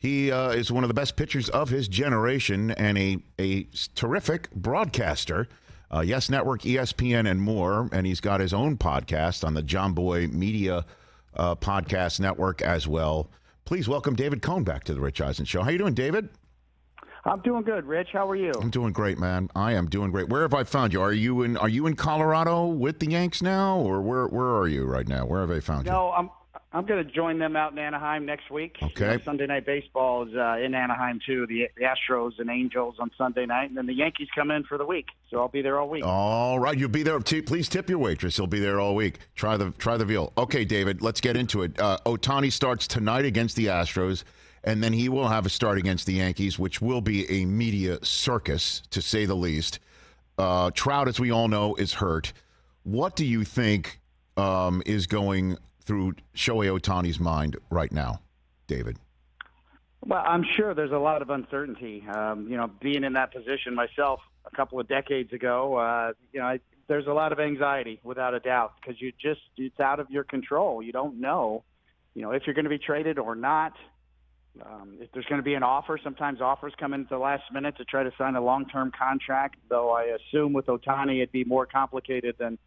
He is one of the best pitchers of his generation and a terrific broadcaster. Yes Network, ESPN, and more. And he's got his own podcast on the John Boy Media Podcast Network as well. Please welcome David Cohn back to the Rich Eisen Show. How you doing, David? I'm doing good, Rich. How are you? I'm doing great, man. I am doing great. Where have I found you? Are you in Colorado with the Yanks now, or where are you right now? Where have I found you? No, I'm going to join them out in Anaheim next week. Okay. Sunday Night Baseball is in Anaheim too. The Astros and Angels on Sunday night, and then the Yankees come in for the week. So I'll be there all week. All right, you'll be there. Please tip your waitress. He'll be there all week. Try the veal. Okay, David, let's get into it. Ohtani starts tonight against the Astros, and then he will have a start against the Yankees, which will be a media circus, to say the least. Trout, as we all know, is hurt. What do you think is going through Shohei Ohtani's mind right now, David? Well, I'm sure there's a lot of uncertainty. Being in that position myself a couple of decades ago, there's a lot of anxiety, without a doubt, because it's out of your control. You don't know, if you're going to be traded or not. If there's going to be an offer, sometimes offers come in at the last minute to try to sign a long-term contract, though I assume with Ohtani it'd be more complicated than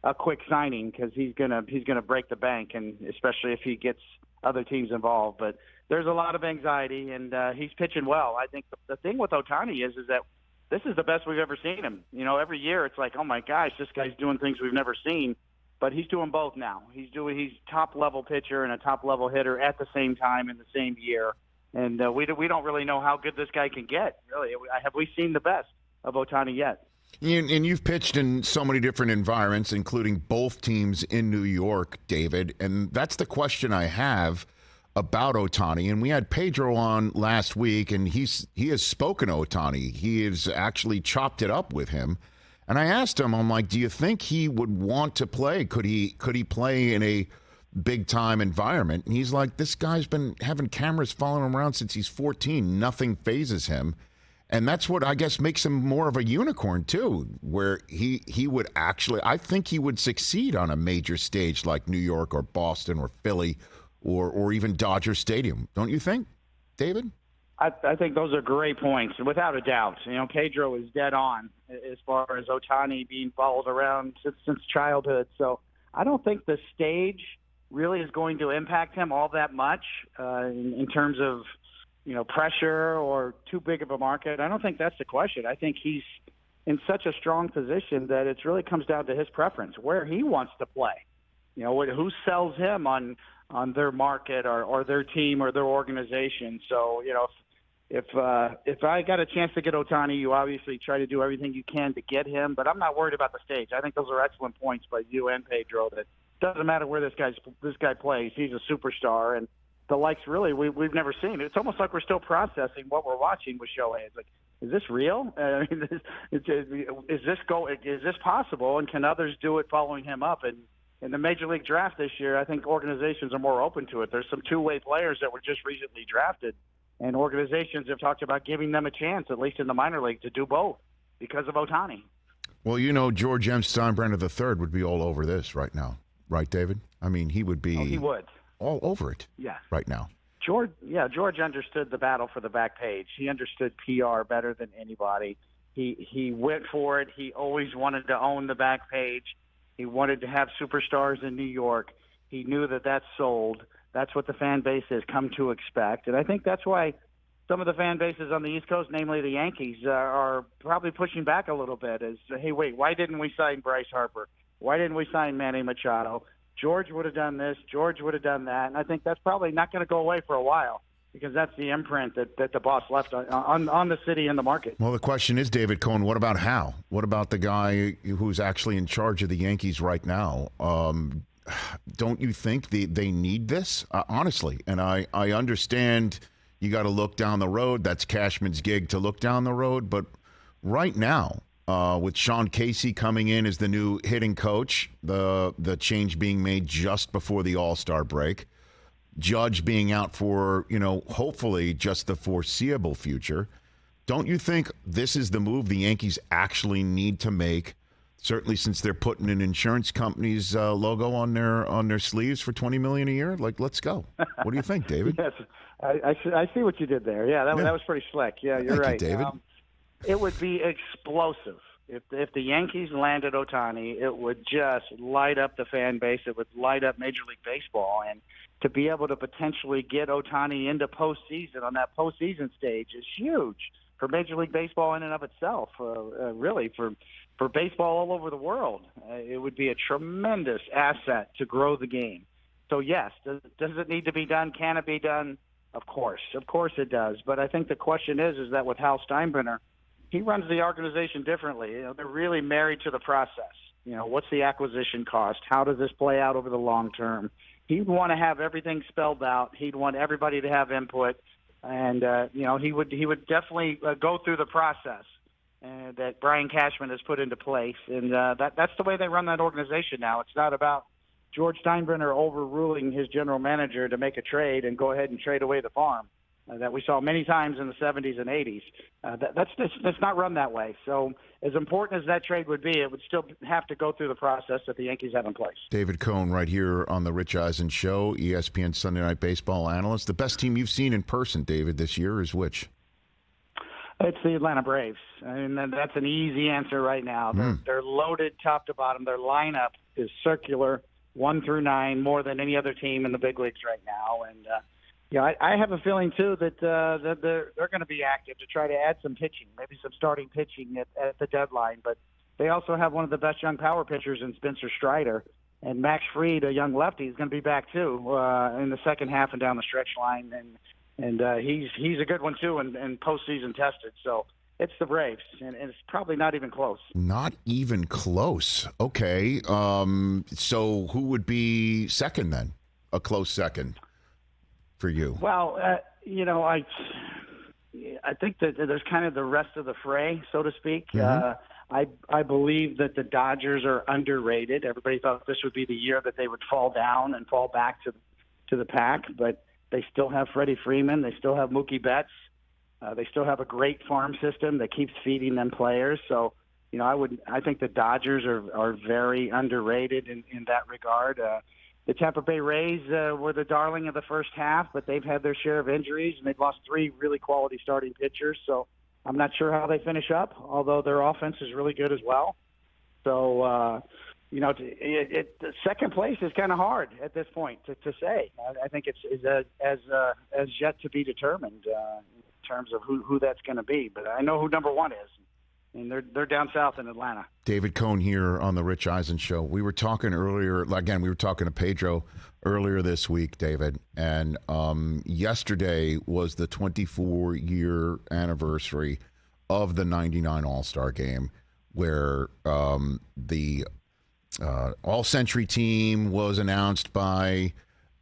a quick signing, because he's gonna break the bank, and especially if he gets other teams involved. But there's a lot of anxiety, and he's pitching well. I think the thing with Ohtani is that this is the best we've ever seen him. Every year it's like, oh my gosh, this guy's doing things we've never seen. But he's doing both now. He's top level pitcher and a top level hitter at the same time in the same year. And we don't really know how good this guy can get. Really, have we seen the best of Ohtani yet? And you've pitched in so many different environments, including both teams in New York, David. And that's the question I have about Ohtani. And we had Pedro on last week, and he has spoken to Ohtani. He has actually chopped it up with him. And I asked him, I'm like, do you think he would want to play? Could he play in a big-time environment? And he's like, this guy's been having cameras following him around since he's 14. Nothing phases him. And that's what I guess makes him more of a unicorn, too, where he would actually, I think he would succeed on a major stage like New York or Boston or Philly or even Dodger Stadium. Don't you think, David? I think those are great points, without a doubt. Pedro is dead on as far as Ohtani being followed around since childhood. So I don't think the stage really is going to impact him all that much in terms of pressure or too big of a market. I don't think that's the question. I think he's in such a strong position that it really comes down to his preference, where he wants to play. Who sells him on their market or their team or their organization. So, if I got a chance to get Ohtani, you obviously try to do everything you can to get him, but I'm not worried about the stage. I think those are excellent points by you and Pedro, that doesn't matter where this guy plays. He's a superstar, and the likes really we've never seen. It's almost like we're still processing what we're watching with Shohei. It's like, is this real? Is this possible? And can others do it following him up? And in the Major League Draft this year, I think organizations are more open to it. There's some two-way players that were just recently drafted, and organizations have talked about giving them a chance, at least in the minor league, to do both because of Ohtani. Well, George M. Steinbrenner III would be all over this right now. Right, David? I mean, he would be. Oh, he would. All over it. Yeah. Right now. George understood the battle for the back page. He understood PR better than anybody. He went for it. He always wanted to own the back page. He wanted to have superstars in New York. He knew that sold. That's what the fan base has come to expect. And I think that's why some of the fan bases on the East Coast, namely the Yankees, are probably pushing back a little bit as, hey, wait, why didn't we sign Bryce Harper? Why didn't we sign Manny Machado? George would have done this. George would have done that. And I think that's probably not going to go away for a while, because that's the imprint that the boss left on the city and the market. Well, the question is, David Cohn, what about Hal? What about the guy who's actually in charge of the Yankees right now? Don't you think they need this? Honestly, and I understand you got to look down the road. That's Cashman's gig to look down the road. But right now, with Sean Casey coming in as the new hitting coach, the change being made just before the All-Star break, Judge being out for, hopefully just the foreseeable future, don't you think this is the move the Yankees actually need to make? Certainly, since they're putting an insurance company's logo on their sleeves for $20 million a year, like, let's go. What do you think, David? Yes, I see what you did there. Yeah, that was pretty slick. Yeah, you're right. You, David. It would be explosive. If the Yankees landed Ohtani, it would just light up the fan base. It would light up Major League Baseball. And to be able to potentially get Ohtani into postseason on that postseason stage is huge for Major League Baseball in and of itself, really, for baseball all over the world. It would be a tremendous asset to grow the game. So, yes, does it need to be done? Can it be done? Of course it does. But I think the question is that with Hal Steinbrenner, he runs the organization differently. They're really married to the process. What's the acquisition cost? How does this play out over the long term? He'd want to have everything spelled out. He'd want everybody to have input, and he would definitely go through the process that Brian Cashman has put into place, and that's the way they run that organization now. It's not about George Steinbrenner overruling his general manager to make a trade and go ahead and trade away the farm. That we saw many times in the 70s and 80s. That's not run that way. So as important as that trade would be, it would still have to go through the process that the Yankees have in place. David Cohn right here on the Rich Eisen Show, ESPN Sunday Night Baseball analyst. The best team you've seen in person, David, this year is which? It's the Atlanta Braves. I mean, that's an easy answer right now. They're loaded top to bottom. Their lineup is circular, 1 through 9, more than any other team in the big leagues right now. And I have a feeling, too, that they're going to be active to try to add some pitching, maybe some starting pitching at the deadline. But they also have one of the best young power pitchers in Spencer Strider. And Max Fried, a young lefty, is going to be back, too, in the second half and down the stretch line. And he's a good one, too, and postseason tested. So it's the Braves, and it's probably not even close. Not even close. Okay. So who would be second then? A close second for you? Well, I think that there's kind of the rest of the fray, so to speak. Mm-hmm. I believe that the Dodgers are underrated. Everybody thought this would be the year that they would fall down and fall back to the pack, but they still have Freddie Freeman. They still have Mookie Betts. They still have a great farm system that keeps feeding them players. So, I think the Dodgers are very underrated in that regard. The Tampa Bay Rays were the darling of the first half, but they've had their share of injuries, and they've lost 3 really quality starting pitchers. So I'm not sure how they finish up, although their offense is really good as well. So, the second place is kind of hard at this point to say. I think it's as yet to be determined in terms of who that's going to be. But I know who number 1 is. And they're down south in Atlanta. David Cohn here on the Rich Eisen Show. We were talking earlier, again, we were talking to Pedro earlier this week, David, and yesterday was the 24-year anniversary of the 99 All-Star Game, where the All-Century team was announced by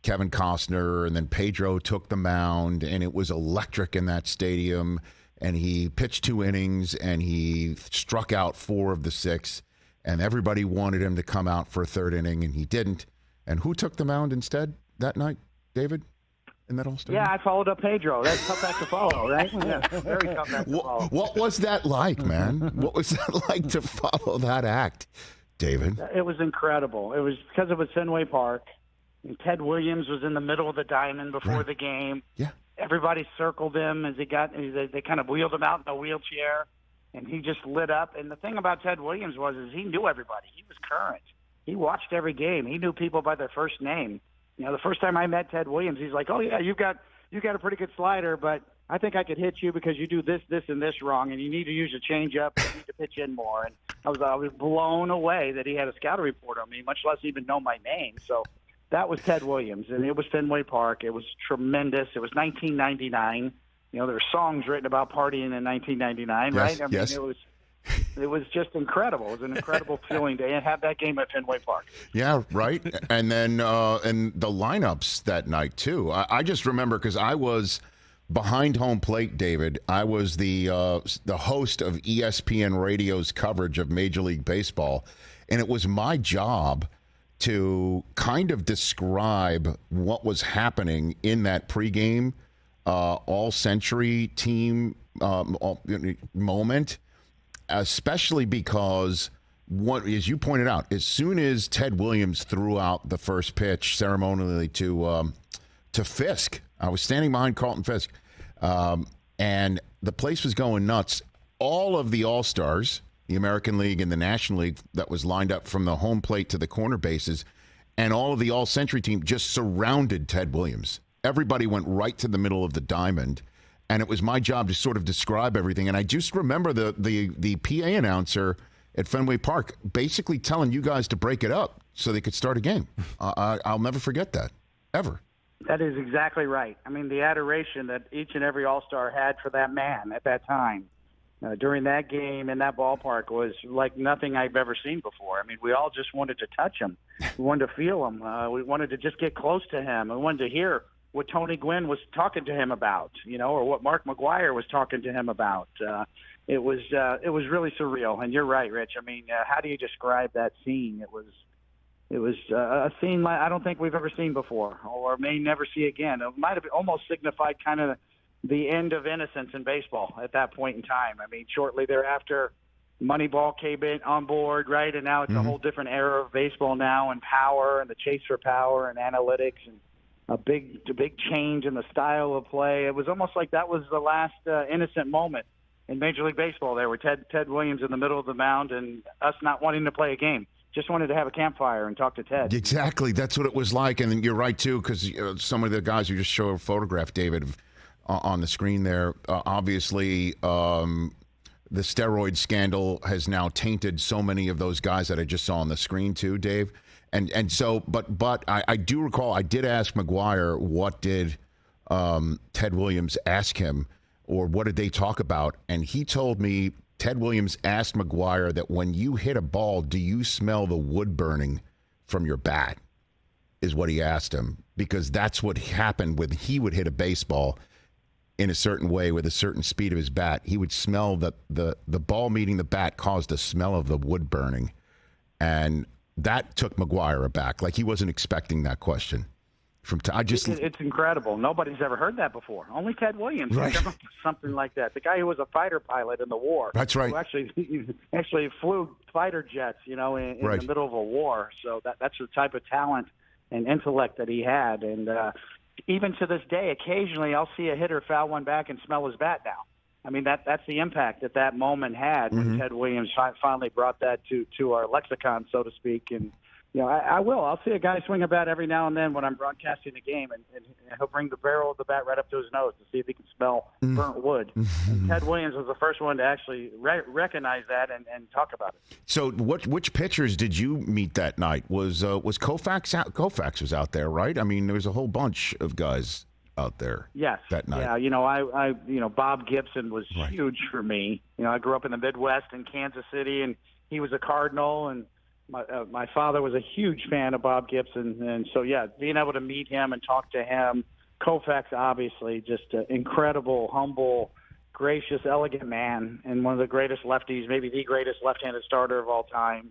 Kevin Costner, and then Pedro took the mound, and it was electric in that stadium. And he pitched 2 innings, and he struck out 4 of the 6. And everybody wanted him to come out for a 3rd inning, and he didn't. And who took the mound instead that night, David, in that All-Star? Yeah, I followed up Pedro. That's tough act to follow, right? Yeah, very tough act to follow. What was that like, man? What was that like to follow that act, David? It was incredible. It was because it was Fenway Park. And Ted Williams was in the middle of the diamond before the game. Yeah. Everybody circled him as they kind of wheeled him out in a wheelchair, and he just lit up. And the thing about Ted Williams is he knew everybody. He was current. He watched every game. He knew people by their first name. The first time I met Ted Williams, he's like, "Oh yeah, you've got a pretty good slider, but I think I could hit you because you do this, and this wrong, and you need to use a changeup. You need to pitch in more." And I was blown away that he had a scouting report on me, much less even know my name. So. That was Ted Williams, and it was Fenway Park. It was tremendous. It was 1999. There were songs written about partying in 1999, right? I mean, it was just incredible. It was an incredible feeling to have that game at Fenway Park. Yeah, right. And then and the lineups that night too. I just remember because I was behind home plate, David. I was the host of ESPN Radio's coverage of Major League Baseball, and it was my job to kind of describe what was happening in that pregame all-century team moment, especially because, as you pointed out, as soon as Ted Williams threw out the first pitch ceremonially to Fisk, I was standing behind Carlton Fisk, and the place was going nuts. All of the All-Stars, the American League and the National League that was lined up from the home plate to the corner bases, and all of the All-Century team just surrounded Ted Williams. Everybody went right to the middle of the diamond, and it was my job to sort of describe everything. And I just remember the PA announcer at Fenway Park basically telling you guys to break it up so they could start a game. I'll never forget that, ever. That is exactly right. I mean, the adoration that each and every All-Star had for that man at that time during that game in that ballpark was like nothing I've ever seen before. I mean, we all just wanted to touch him. We wanted to feel him. We wanted to just get close to him. We wanted to hear what Tony Gwynn was talking to him about, or what Mark McGwire was talking to him about. It was really surreal. And you're right, Rich. I mean, how do you describe that scene? It was a scene I don't think we've ever seen before, or may never see again. It might have almost signified kind of the end of innocence in baseball at that point in time. I mean, shortly thereafter, Moneyball came in on board, right? And now it's a whole different era of baseball now, and power, and the chase for power, and analytics, and a big change in the style of play. It was almost like that was the last innocent moment in Major League Baseball there, where Ted Williams in the middle of the mound and us not wanting to play a game. Just wanted to have a campfire and talk to Ted. Exactly. That's what it was like. And you're right, too, because some of the guys who just show a photograph, David, on the screen there, obviously the steroid scandal has now tainted so many of those guys that I just saw on the screen, too, Dave. And so, but I do recall, I did ask McGwire, what did Ted Williams ask him, or what did they talk about? And he told me Ted Williams asked McGwire that when you hit a ball, do you smell the wood burning from your bat, is what he asked him, because that's what happened when he would hit a baseball in a certain way with a certain speed of his bat. He would smell that the ball meeting the bat caused a smell of the wood burning. And that took McGwire aback. Like, he wasn't expecting that question. It's incredible. Nobody's ever heard that before. Only Ted Williams. Right. Something like that. The guy who was a fighter pilot in the war. That's right. Who actually flew fighter jets, in right. the middle of a war. So that's the type of talent and intellect that he had. And even to this day, occasionally I'll see a hitter foul one back and smell his bat now. I mean, that's the impact that moment had when Ted Williams finally brought that to our lexicon, so to speak. And I'll see a guy swing a bat every now and then when I'm broadcasting the game, and he'll bring the barrel of the bat right up to his nose to see if he can smell burnt wood. And Ted Williams was the first one to actually recognize that and talk about it. So which pitchers did you meet that night? Was Koufax out? Koufax was out there, right? I mean, there was a whole bunch of guys out there. Yes. That night. Yeah, Bob Gibson was right. huge for me. I grew up in the Midwest in Kansas City, and he was a Cardinal, and my father was a huge fan of Bob Gibson, and so being able to meet him and talk to him. Koufax, obviously, just an incredible, humble, gracious, elegant man, and one of the greatest lefties, maybe the greatest left-handed starter of all time.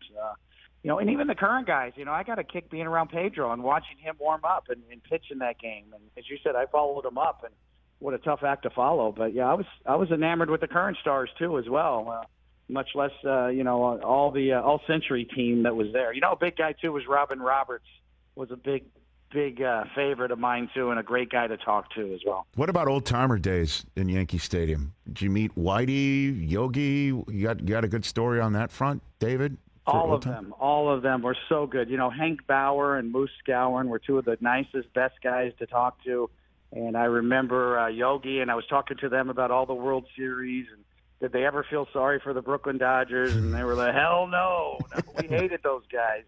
And even the current guys. I got a kick being around Pedro and watching him warm up and pitch in that game. And as you said, I followed him up, and what a tough act to follow. But I was enamored with the current stars too, as well. Much less, all the all-century team that was there. A big guy, too, was Robin Roberts, was a big favorite of mine, too, and a great guy to talk to as well. What about old-timer days in Yankee Stadium? Did you meet Whitey, Yogi? You got a good story on that front, David? All of them were so good. Hank Bauer and Moose Scowen were two of the nicest, best guys to talk to. And I remember Yogi, and I was talking to them about all the World Series, and did they ever feel sorry for the Brooklyn Dodgers? And they were like, hell no. We hated those guys.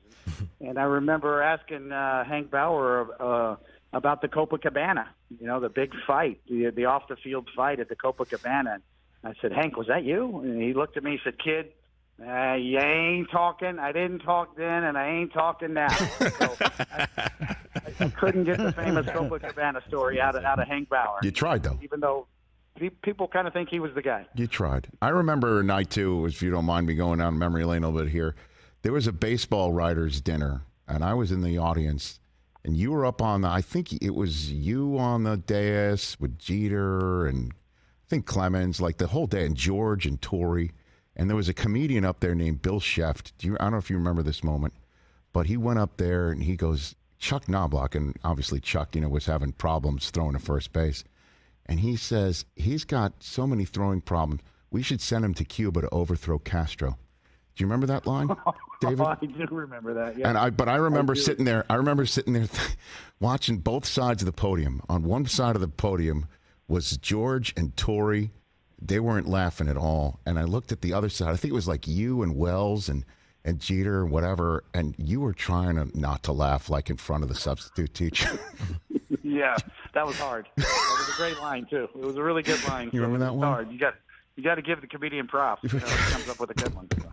And I remember asking Hank Bauer about the Copacabana, the big fight, the off-the-field fight at the Copacabana. And I said, Hank, was that you? And he looked at me and said, kid, you ain't talking. I didn't talk then, and I ain't talking now. So I couldn't get the famous Copacabana story out of Hank Bauer. You tried, though. Even though people kind of think he was the guy. You tried. I remember a night, too, if you don't mind me going down memory lane a little bit here. There was a baseball writers' dinner, and I was in the audience, and you were up on I think it was you on the dais with Jeter and I think Clemens, like the whole day, and George and Torrey. And there was a comedian up there named Bill Sheft. I don't know if you remember this moment, but he went up there and he goes, Chuck Knobloch, and obviously Chuck, was having problems throwing to first base. And he says he's got so many throwing problems, we should send him to Cuba to overthrow Castro. Do you remember that line, David? I do remember that. Yeah. And I remember sitting there. I remember sitting there watching both sides of the podium. On one side of the podium was George and Torrey. They weren't laughing at all. And I looked at the other side. I think it was like you and Wells and Jeter or whatever. And you were trying not to laugh like in front of the substitute teacher. Yeah, that was hard. That was a great line too. It was a really good line. You remember that one? Hard. You got to give the comedian props. He comes up with a good one. So.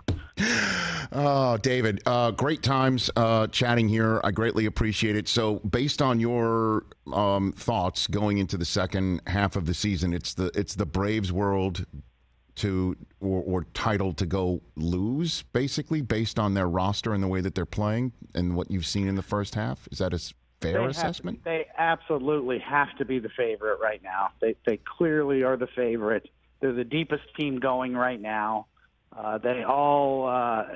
Oh, David, great times chatting here. I greatly appreciate it. So based on your thoughts going into the second half of the season, it's the Braves' world or title to go lose, basically, based on their roster and the way that they're playing and what you've seen in the first half. Is that a fair assessment? They absolutely have to be the favorite right now. They clearly are the favorite. They're the deepest team going right now. They all,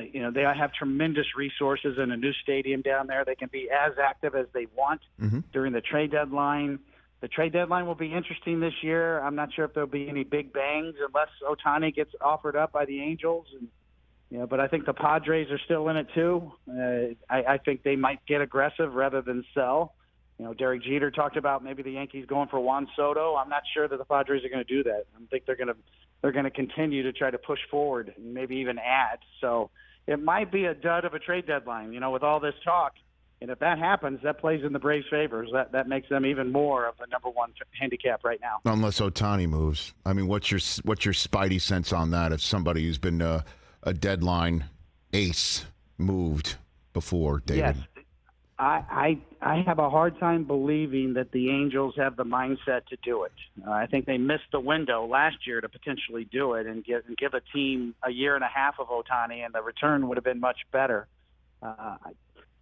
they have tremendous resources in a new stadium down there. They can be as active as they want during the trade deadline. The trade deadline will be interesting this year. I'm not sure if there'll be any big bangs unless Ohtani gets offered up by the Angels. But I think the Padres are still in it too. I think they might get aggressive rather than sell. Derek Jeter talked about maybe the Yankees going for Juan Soto. I'm not sure that the Padres are going to do that. I think they're going to continue to try to push forward and maybe even add. So it might be a dud of a trade deadline, with all this talk. And if that happens, that plays in the Braves' favors. That makes them even more of a number one handicap right now. Unless Ohtani moves. I mean, what's your spidey sense on that? If somebody who's been a deadline ace moved before, David? Yes. I have a hard time believing that the Angels have the mindset to do it. I think they missed the window last year to potentially do it and give a team a year and a half of Ohtani, and the return would have been much better.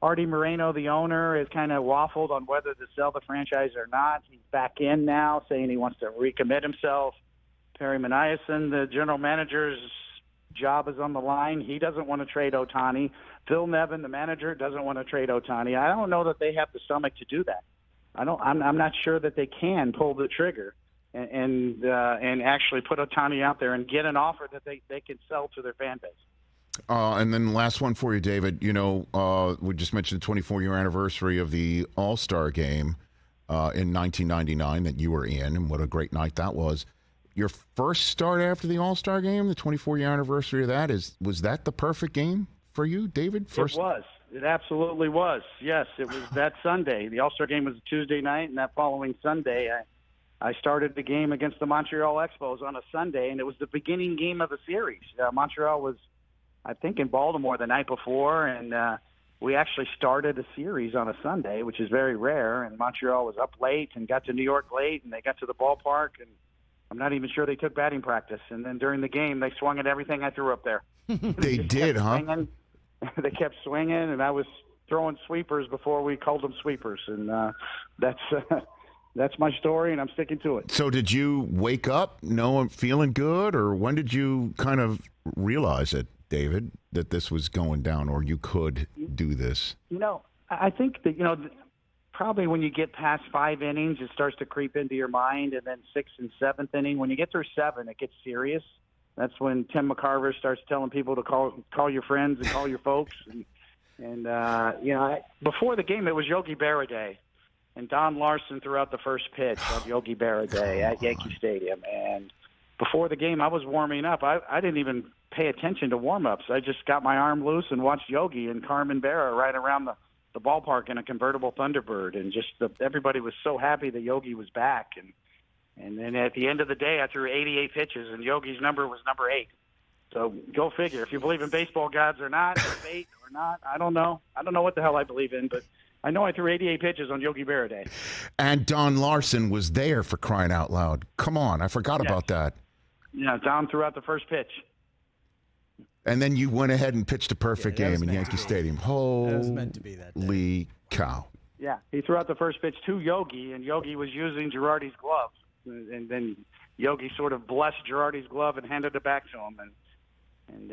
Artie Moreno, the owner, has kind of waffled on whether to sell the franchise or not. He's back in now, saying he wants to recommit himself. Perry Maniason, the general manager's job is on the line. He doesn't want to trade Ohtani. Phil Nevin, the manager, doesn't want to trade Ohtani. I don't know that they have the stomach to do that. I'm not sure that they can pull the trigger and actually put Ohtani out there and get an offer that they can sell to their fan base. And then last one for you, David. We just mentioned the 24-year anniversary of the All-Star Game in 1999 that you were in, and what a great night that was. Your first start after the All-Star Game, the 24-year anniversary of that, was that the perfect game for you, David? It was. It absolutely was. Yes, it was that Sunday. The All-Star Game was a Tuesday night, and that following Sunday, I started the game against the Montreal Expos on a Sunday, and it was the beginning game of the series. Montreal was, I think, in Baltimore the night before, and we actually started a series on a Sunday, which is very rare, and Montreal was up late and got to New York late, and they got to the ballpark, and I'm not even sure they took batting practice. And then during the game, they swung at everything I threw up there. They did, huh? Swinging. They kept swinging, and I was throwing sweepers before we called them sweepers. And that's my story, and I'm sticking to it. So did you wake up feeling good, or when did you kind of realize it, David, that this was going down or you could do this? I think that, probably when you get past 5 innings, it starts to creep into your mind, and then 6th and 7th inning. When you get through 7, it gets serious. That's when Tim McCarver starts telling people to call your friends and call your folks. And before the game, it was Yogi Berra Day, and Don Larson threw out the first pitch on Yogi Berra Day at Yankee Stadium. And before the game, I was warming up. I didn't even pay attention to warm-ups. I just got my arm loose and watched Yogi and Carmen Berra right around the ballpark in a convertible Thunderbird, and just everybody was so happy that Yogi was back. And then at the end of the day, I threw 88 pitches, and Yogi's number was number 8. So go figure. If you believe in baseball gods or not, or fate or not, I don't know. I don't know what the hell I believe in, but I know I threw 88 pitches on Yogi Berra Day. And Don Larson was there, for crying out loud. Come on, I forgot about that. Yeah, Don threw out the first pitch. And then you went ahead and pitched a perfect game in Yankee Stadium. Holy was meant to be that day. Cow. Yeah, he threw out the first pitch to Yogi, and Yogi was using Girardi's glove. And then Yogi sort of blessed Girardi's glove and handed it back to him. And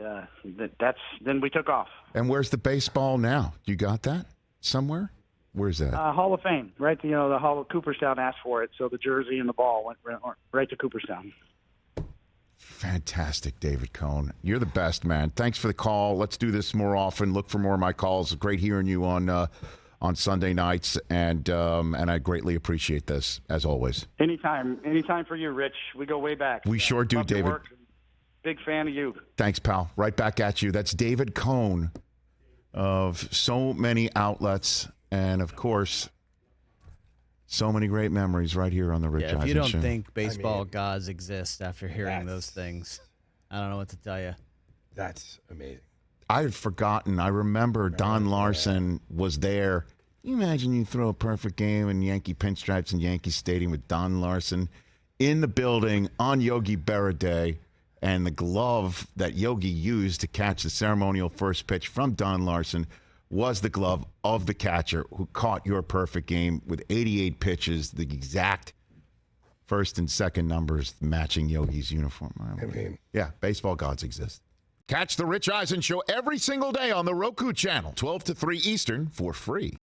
then we took off. And where's the baseball now? You got that somewhere? Where's that? Hall of Fame, right? The Hall of Cooperstown asked for it, so the jersey and the ball went right to Cooperstown. Fantastic, David Cohn. You're the best, man. Thanks for the call. Let's do this more often. Look for more of my calls. Great hearing you on Sunday nights, and I greatly appreciate this, as always. Anytime for you, Rich. We go way back. We sure do, Love your David. work. Big fan of you. Thanks, pal. Right back at you. That's David Cohn of so many outlets, and, of course, so many great memories right here on the Rich Eisen Show. If you don't think baseball gods exist after hearing those things, I don't know what to tell you. That's amazing. I had forgotten. I remember Don Larson was there. Can you imagine you throw a perfect game in Yankee pinstripes in Yankee Stadium with Don Larson in the building on Yogi Berra Day, and the glove that Yogi used to catch the ceremonial first pitch from Don Larson was the glove of the catcher who caught your perfect game with 88 pitches, the exact first and second numbers matching Yogi's uniform. I mean, yeah, baseball gods exist. Catch the Rich Eisen Show every single day on the Roku channel, 12 to 3 Eastern, for free.